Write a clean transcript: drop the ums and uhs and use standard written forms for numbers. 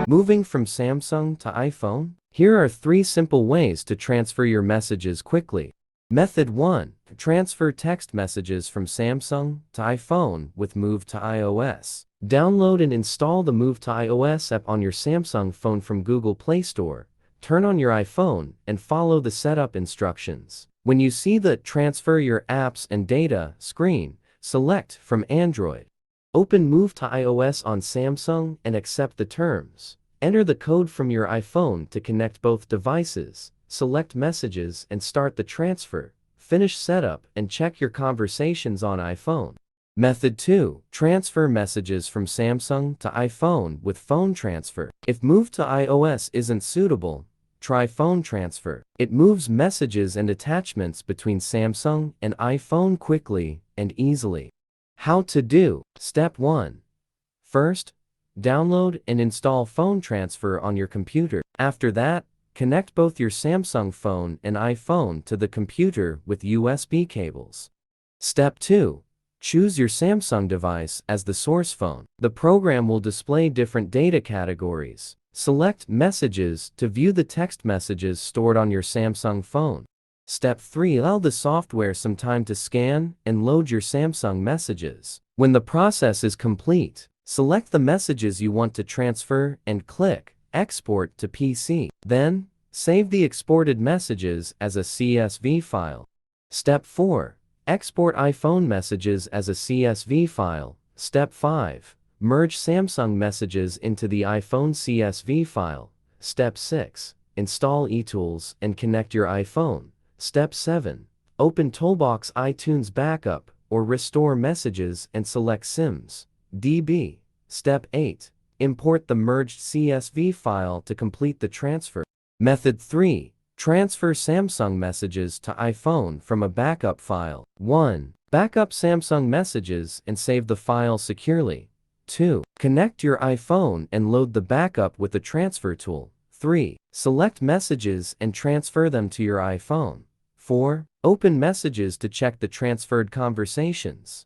Moving from Samsung to iPhone? Here are 3 simple ways to transfer your messages quickly. Method 1. Transfer text messages from Samsung to iPhone with Move to iOS. Download and install the Move to iOS app on your Samsung phone from Google Play Store. Turn on your iPhone and follow the setup instructions. When you see the Transfer Your Apps and Data screen, select from Android. Open Move to iOS on Samsung and accept the terms. Enter the code from your iPhone to connect both devices. Select Messages and start the transfer. Finish setup and check your conversations on iPhone. Method 2. Transfer messages from Samsung to iPhone with Phone Transfer. If Move to iOS isn't suitable, try Phone Transfer. It moves messages and attachments between Samsung and iPhone quickly and easily. How to do. Step 1. First, download and install Phone Transfer on your computer. After that, connect both your Samsung phone and iPhone to the computer with USB cables. Step 2. Choose your Samsung device as the source phone. The program will display different data categories. Select Messages to view the text messages stored on your Samsung phone. Step 3. Allow the software some time to scan and load your Samsung messages. When the process is complete, select the messages you want to transfer and click Export to PC. Then, save the exported messages as a CSV file. Step 4. Export iPhone messages as a CSV file. Step 5. Merge Samsung messages into the iPhone CSV file. Step 6. Install eTools and connect your iPhone. Step 7. Open Toolbox iTunes Backup or Restore Messages and select SIMs. DB. Step 8. Import the merged CSV file to complete the transfer. Method 3. Transfer Samsung messages to iPhone from a backup file. 1. Backup Samsung messages and save the file securely. 2. Connect your iPhone and load the backup with the transfer tool. 3. Select messages and transfer them to your iPhone. 4. Open messages to check the transferred conversations.